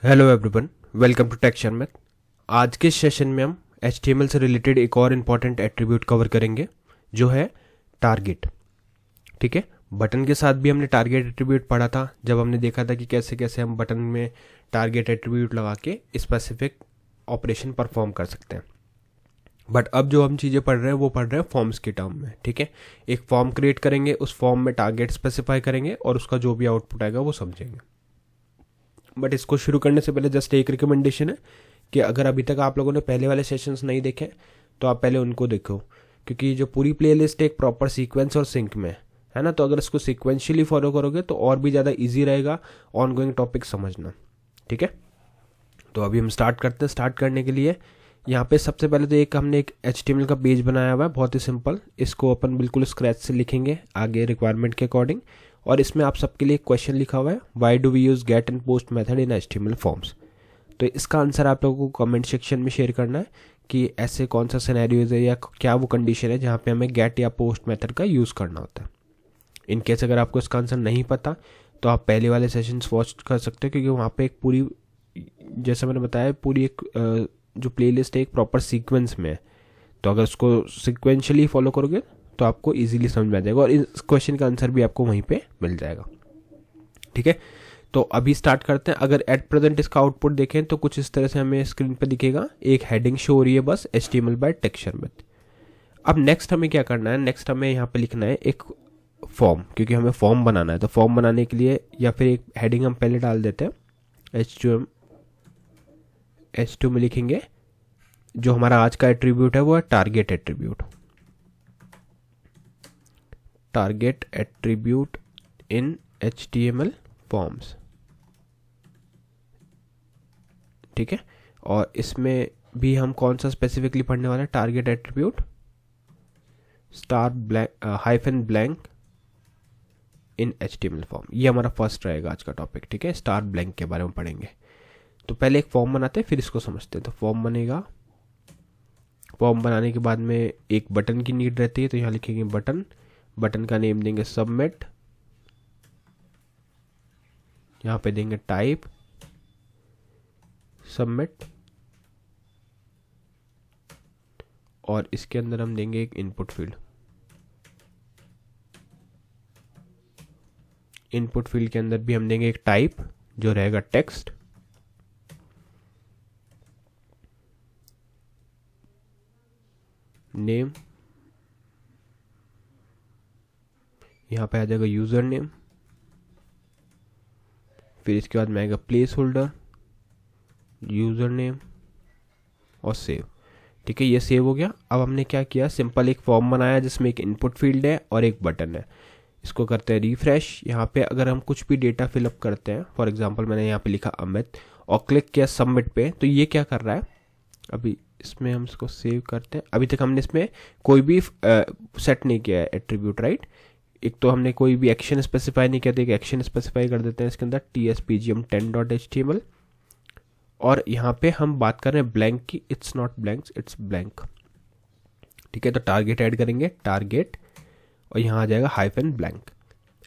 Hello everyone, welcome to tech Sharmit. आज के session में हम HTML से रिलेटेड एक और इम्पॉर्टेंट एट्रीब्यूट कवर करेंगे जो है टारगेट। ठीक है, बटन के साथ भी हमने टारगेट एट्रीब्यूट पढ़ा था जब हमने देखा था कि कैसे कैसे हम बटन में टारगेट एट्रीब्यूट लगा के स्पेसिफिक ऑपरेशन परफॉर्म कर सकते हैं। बट अब जो हम चीज़ें पढ़ रहे हैं वो पढ़ रहे हैं फॉर्म्स के टर्म में। ठीक है, एक फॉर्म क्रिएट करेंगे, उस फॉर्म में टारगेट स्पेसिफाई करेंगे और उसका जो भी आउटपुट आएगा वो समझेंगे। बट इसको शुरू करने से पहले जस्ट एक रिकमेंडेशन है कि अगर अभी तक आप लोगों ने पहले वाले सेशंस नहीं देखे तो आप पहले उनको देखो, क्योंकि जो पूरी प्लेलिस्ट एक प्रॉपर सीक्वेंस और सिंक में है ना, तो अगर इसको सीक्वेंशियली फॉलो करोगे तो और भी ज़्यादा इजी रहेगा ऑनगोइंग टॉपिक समझना। ठीक है, तो अभी हम स्टार्ट करते हैं। स्टार्ट करने के लिए यहाँ पे सबसे पहले तो हमने एक HTML का पेज बनाया हुआ है, बहुत ही सिंपल। इसको अपन बिल्कुल स्क्रैच से लिखेंगे आगे रिक्वायरमेंट के अकॉर्डिंग, और इसमें आप सबके लिए एक क्वेश्चन लिखा हुआ है, why do we use get and post method in HTML forms. तो इसका आंसर आप लोगों को कमेंट सेक्शन में शेयर करना है कि ऐसे कौन सा सिनेरियोज है या क्या वो कंडीशन है जहाँ पे हमें गेट या पोस्ट मेथड का यूज़ करना होता है। इन केस अगर आपको इसका आंसर नहीं पता तो आप पहले वाले सेशंस वॉच कर सकते हो, क्योंकि वहाँ पे एक पूरी, जैसे मैंने बताया, पूरी एक जो प्लेलिस्ट है एक प्रॉपर सीक्वेंस में है। तो अगर उसको सिक्वेंशियली फॉलो करोगे तो आपको इजीली समझ में आ जाएगा और इस क्वेश्चन का आंसर भी आपको वहीं पे मिल जाएगा। ठीक है, तो अभी स्टार्ट करते हैं। अगर एट प्रेजेंट इसका आउटपुट देखें तो कुछ इस तरह से हमें स्क्रीन पे दिखेगा, एक हेडिंग शो हो रही है बस, HTML बाय टेक शर्मित। अब नेक्स्ट हमें क्या करना है, नेक्स्ट हमें यहाँ पे लिखना है एक फॉर्म, क्योंकि हमें फॉर्म बनाना है। तो फॉर्म बनाने के लिए या फिर एक हेडिंग हम पहले डाल देते हैं, H2 में लिखेंगे जो हमारा आज का एट्रीब्यूट है वो है टारगेट एट्रीब्यूट। टारगेट एट्रीब्यूट इन HTML फॉर्म्स। ठीक है, और इसमें भी हम कौन सा स्पेसिफिकली पढ़ने वाले हैं, target attribute star blank hyphen blank in HTML form. ये हमारा फर्स्ट रहेगा आज का टॉपिक। ठीक है, स्टार ब्लैंक के बारे में पढ़ेंगे। तो पहले एक फॉर्म बनाते हैं फिर इसको समझते हैं। तो फॉर्म बनेगा, फॉर्म बनाने के बाद में एक बटन की नीड रहती है, तो यहाँ लिखेंगे बटन, बटन का नेम देंगे सबमिट, यहाँ पे देंगे टाइप सबमिट, और इसके अंदर हम देंगे एक इनपुट फील्ड। इनपुट फील्ड के अंदर भी हम देंगे एक टाइप जो रहेगा टेक्स्ट, नेम, यहाँ पे आ जाएगा यूजर नेम, फिर इसके बाद में आएगा प्लेस होल्डर, यूजर नेम और सेव। ठीक है, ये सेव हो गया। अब हमने क्या किया, सिंपल एक फॉर्म बनाया जिसमें एक इनपुट फील्ड है और एक बटन है। इसको करते हैं रिफ्रेश। यहाँ पे अगर हम कुछ भी डेटा फिलअप करते हैं, फॉर एग्जांपल मैंने यहाँ पे लिखा अमित और क्लिक किया सबमिट पे, तो ये क्या कर रहा है, अभी इसमें हम इसको सेव करते हैं। अभी तक हमने इसमें कोई भी सेट नहीं किया है एट्रीब्यूट, राइट। एक तो हमने कोई भी एक्शन स्पेसिफाई नहीं किया, तो एक एक्शन स्पेसिफाई कर देते हैं इसके अंदर, tspgm10.html, और यहाँ पे हम बात कर रहे हैं ब्लैंक की, it's not blank, it's blank. ठीक है, तो टारगेट ऐड करेंगे, टारगेट, और यहाँ आ जाएगा हाइफन ब्लैंक।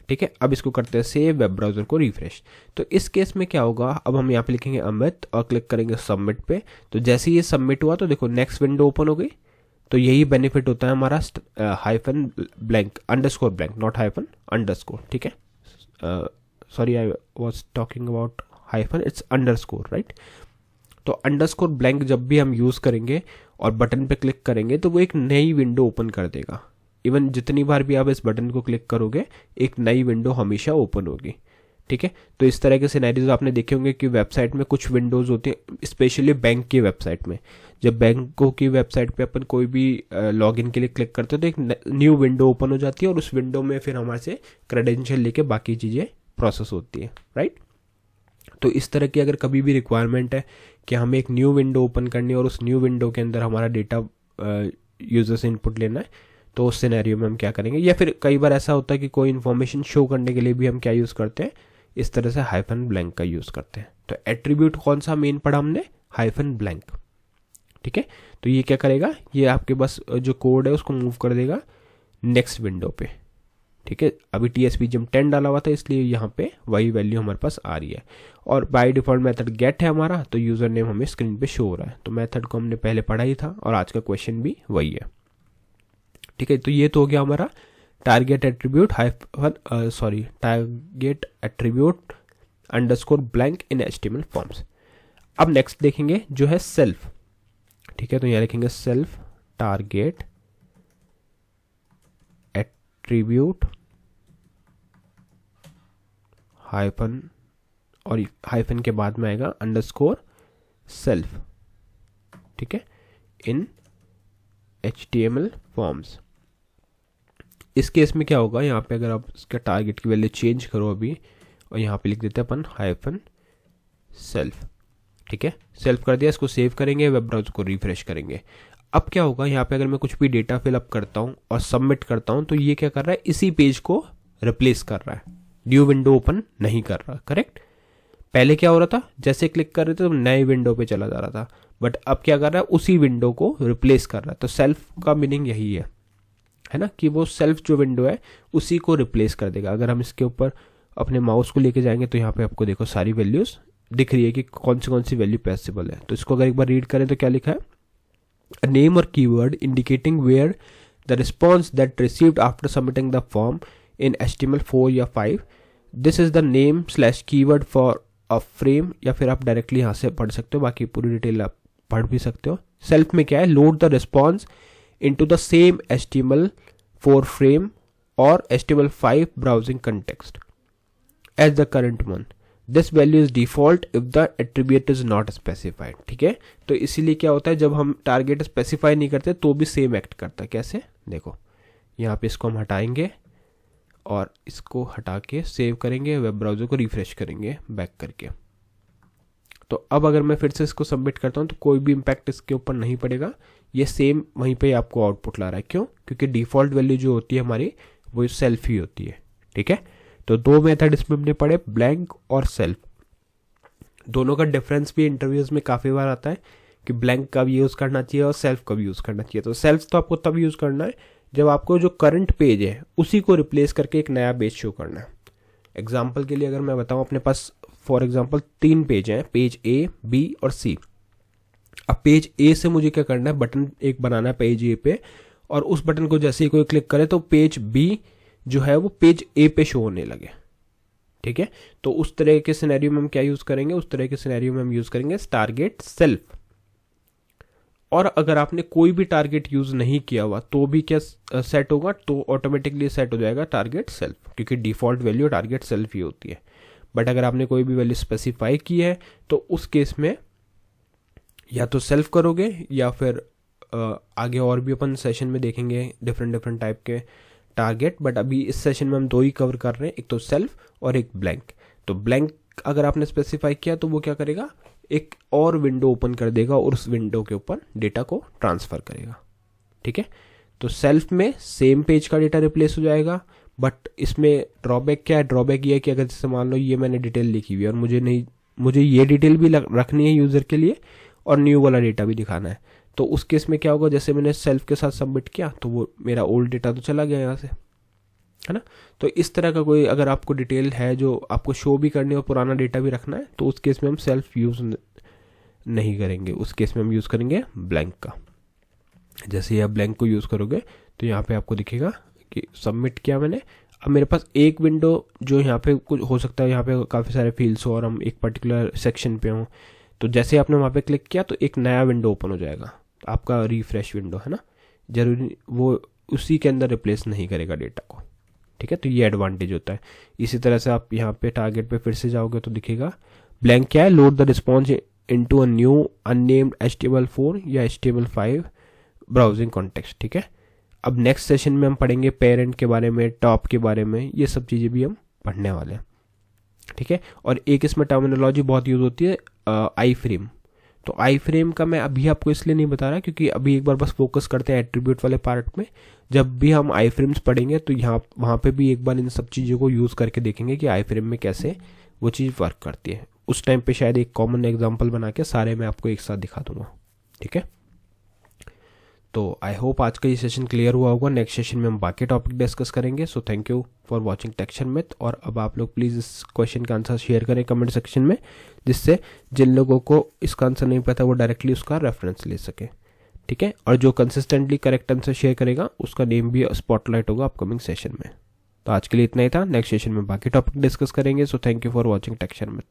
ठीक है, अब इसको करते हैं सेव, वेब ब्राउजर को रिफ्रेश। तो इस केस में क्या होगा, अब हम यहाँ पे लिखेंगे अमित और क्लिक करेंगे सबमिट पे। तो जैसे ये सबमिट हुआ तो देखो नेक्स्ट विंडो ओपन हो गई। तो यही बेनिफिट होता है हमारा hyphen blank, underscore blank, not hyphen, underscore. ठीक है, sorry I was talking about hyphen, it's underscore, right. तो अंडरस्कोर ब्लैंक जब भी हम यूज़ करेंगे और बटन पे क्लिक करेंगे तो वो एक नई विंडो ओपन कर देगा। इवन जितनी बार भी आप इस बटन को क्लिक करोगे एक नई विंडो हमेशा ओपन होगी। ठीक है, तो इस तरह के सिनेरियोज आपने देखे होंगे कि वेबसाइट में कुछ विंडोज़ होती हैं, स्पेशली बैंक की वेबसाइट में। जब बैंकों की वेबसाइट पे अपन कोई भी लॉगिन के लिए क्लिक करते हैं तो एक न्यू विंडो ओपन हो जाती है और उस विंडो में फिर हमारे से क्रेडेंशियल लेके बाकी चीज़ें प्रोसेस होती है, राइट। तो इस तरह की अगर कभी भी रिक्वायरमेंट है कि हमें एक न्यू विंडो ओपन करनी है और उस न्यू विंडो के अंदर हमारा डेटा यूजर से इनपुट लेना है, तो उस सिनेरियो में हम क्या करेंगे, या फिर कई बार ऐसा होता है कि कोई इन्फॉर्मेशन शो करने के लिए भी हम क्या यूज़ करते हैं, इस तरह से हाइफन ब्लैंक का यूज़ करते हैं। तो एट्रीब्यूट कौन सा मेन पढ़ा हमने, हाइफन ब्लैंक। ठीक है, तो ये क्या करेगा, ये आपके बस जो कोड है उसको मूव कर देगा नेक्स्ट विंडो पे। ठीक है, अभी TSP जब 10 डाला हुआ था इसलिए यहाँ पे वही वैल्यू हमारे पास आ रही है। और बाय डिफॉल्ट मेथड गेट है हमारा, तो यूज़र नेम हमें स्क्रीन पे शो हो रहा है। तो मेथड को हमने पहले पढ़ा ही था और आज का क्वेश्चन भी वही है। ठीक है, तो ये तो हो गया हमारा target attribute target attribute underscore blank in HTML forms. अब नेक्स्ट देखेंगे जो है सेल्फ। ठीक है, तो यहाँ लिखेंगे सेल्फ टारगेट एट्रीब्यूट हाइफन और हाइफन के बाद में आएगा अंडरस्कोर सेल्फ। ठीक है, इन HTML फॉर्म्स। इस केस में क्या होगा, यहाँ पे अगर आप इसका टारगेट की वैल्यू चेंज करो अभी और यहाँ पे लिख देते हैं अपन हाइफन सेल्फ। ठीक है, सेल्फ कर दिया, इसको सेव करेंगे, वेब ब्राउज़र को रिफ्रेश करेंगे। अब क्या होगा, यहाँ पे अगर मैं कुछ भी डेटा फिलअप करता हूँ और सबमिट करता हूँ तो ये क्या कर रहा है, इसी पेज को रिप्लेस कर रहा है, न्यू विंडो ओपन नहीं कर रहा। करेक्ट, पहले क्या हो रहा था, जैसे क्लिक कर रहे थे तो नए विंडो पे चला जा रहा था, बट अब क्या कर रहा है, उसी विंडो को रिप्लेस कर रहा है। तो सेल्फ का मीनिंग यही है ना, कि वो सेल्फ जो विंडो है उसी को रिप्लेस कर देगा। अगर हम इसके ऊपर अपने माउस को लेके जाएंगे तो यहाँ पे आपको देखो सारी वैल्यूज दिख रही है कि कौन सी वैल्यू पॉसिबल है। तो इसको अगर एक बार रीड करें तो क्या लिखा है, अ नेम और keyword indicating where the response that received after submitting the form in HTML 4 या 5, this is the name / keyword for a frame, या फिर आप डायरेक्टली यहाँ से पढ़ सकते हो, बाकी पूरी डिटेल आप पढ़ भी सकते हो। सेल्फ में क्या है, load the response into the same HTML4 frame or HTML5 browsing context as the current one. This value is default if the attribute is not specified. ठीक है, तो इसीलिए क्या होता है, जब हम टारगेट स्पेसिफाई नहीं करते तो भी सेम एक्ट करता है। कैसे, देखो यहाँ पे इसको हम हटाएंगे और इसको हटा के सेव करेंगे, वेब ब्राउज़र को रिफ्रेश करेंगे बैक करके। तो अब अगर मैं फिर से इसको सबमिट करता हूँ तो कोई भी इम्पैक्ट इसके ऊपर नहीं पड़ेगा, ये सेम वहीं पे आपको आउटपुट ला रहा है। क्यों, क्योंकि डिफ़ॉल्ट वैल्यू जो होती है हमारी वो सेल्फ ही होती है। ठीक है, तो दो मेथड इसमें हमने पढ़े, ब्लैंक और सेल्फ। दोनों का डिफरेंस भी इंटरव्यूज में काफ़ी बार आता है कि ब्लैंक कब यूज़ करना चाहिए और सेल्फ कब यूज़ करना चाहिए। तो सेल्फ तो आपको तब यूज़ करना है जब आपको जो करंट पेज है उसी को रिप्लेस करके एक नया पेज शो करना है। एग्जाम्पल के लिए अगर मैं बताऊँ, अपने पास फॉर एग्जाम्पल 3 पेज हैं, पेज A, B और C। अब पेज A से मुझे क्या करना है, बटन एक बनाना है पेज A पे, और उस बटन को जैसे ही कोई क्लिक करे तो पेज B जो है वो पेज A पे शो होने लगे। ठीक है, तो उस तरह के सिनेरियो में हम क्या यूज़ करेंगे, उस तरह के सिनेरियो में हम यूज़ करेंगे टारगेट सेल्फ। और अगर आपने कोई भी टारगेट यूज़ नहीं किया हुआ तो भी क्या सेट होगा, तो ऑटोमेटिकली सेट हो जाएगा टारगेट सेल्फ, क्योंकि डिफ़ॉल्ट वैल्यू टारगेट सेल्फ ही होती है। बट अगर आपने कोई भी वैल्यू स्पेसिफाई की है तो उस केस में या तो सेल्फ करोगे या फिर आगे और भी अपन सेशन में देखेंगे डिफरेंट टाइप के टारगेट। बट अभी इस सेशन में हम 2 ही कवर कर रहे हैं, एक तो सेल्फ और एक ब्लैंक। तो ब्लैंक अगर आपने स्पेसिफाई किया तो वो क्या करेगा, एक और विंडो ओपन कर देगा और उस विंडो के ऊपर डेटा को ट्रांसफ़र करेगा। ठीक है, तो सेल्फ में सेम पेज का डेटा रिप्लेस हो जाएगा, बट इसमें ड्रॉबैक क्या है, ड्रॉबैक ये है कि अगर जैसे मान लो ये मैंने डिटेल लिखी हुई है और मुझे ये डिटेल भी रखनी है यूज़र के लिए और न्यू वाला डेटा भी दिखाना है, तो उस केस में क्या होगा, जैसे मैंने सेल्फ के साथ सबमिट किया तो वो मेरा ओल्ड डेटा तो चला गया यहाँ से, है ना। तो इस तरह का कोई अगर आपको डिटेल है जो आपको शो भी करनी है और पुराना डेटा भी रखना है, तो उस केस में हम सेल्फ यूज़ नहीं करेंगे, उस केस में हम यूज़ करेंगे ब्लैंक का। जैसे ही आप ब्लैंक को यूज़ करोगे तो यहाँ पे आपको दिखेगा कि सबमिट किया मैंने। अब मेरे पास एक विंडो जो यहाँ पे कुछ हो सकता है, यहाँ पे काफ़ी सारे फील्ड्स हो और हम एक पर्टिकुलर सेक्शन पे हों, तो जैसे आपने वहाँ पे क्लिक किया तो एक नया विंडो ओपन हो जाएगा, आपका रिफ्रेश विंडो, है ना। जरूरी वो उसी के अंदर रिप्लेस नहीं करेगा डेटा को। ठीक है, तो ये एडवांटेज होता है। इसी तरह से आप यहाँ पे टारगेट पे फिर से जाओगे तो दिखेगा ब्लैंक क्या है, load the response into a new unnamed HTML4 या HTML5 ब्राउजिंग कॉन्टेक्स्ट। ठीक है, अब नेक्स्ट सेशन में हम पढ़ेंगे पेरेंट के बारे में, टॉप के बारे में, ये सब चीज़ें भी हम पढ़ने वाले हैं। ठीक है, और एक इसमें टर्मिनोलॉजी बहुत यूज़ होती है आई फ्रेम। तो आई फ्रेम का मैं अभी आपको इसलिए नहीं बता रहा क्योंकि अभी एक बार बस फोकस करते हैं एट्रीब्यूट वाले पार्ट में। जब भी हम आई फ्रेम्स पढ़ेंगे तो वहाँ पे भी एक बार इन सब चीज़ों को यूज़ करके देखेंगे कि आई फ्रेम में कैसे वो चीज़ वर्क करती है। उस टाइम पे शायद एक कॉमन एग्जांपल बना के सारे मैं आपको एक साथ दिखा दूंगा। ठीक है, तो आई होप आज का ये सेशन क्लियर हुआ होगा। नेक्स्ट सेशन में हम बाकी टॉपिक डिस्कस करेंगे। So thank you for watching टेक्शन मिथ। और अब आप लोग प्लीज़ इस क्वेश्चन का आंसर शेयर करें कमेंट सेक्शन में, जिससे जिन लोगों को इसका आंसर नहीं पता वो डायरेक्टली उसका रेफरेंस ले सके, ठीक है। और जो कंसिस्टेंटली करेक्ट आंसर शेयर करेगा उसका नेम भी स्पॉटलाइट होगा अपकमिंग सेशन में। तो आज के लिए इतना ही था। नेक्स्ट सेशन में बाकी टॉपिक डिस्कस करेंगे। So thank you for watching टेक्शन मिथ।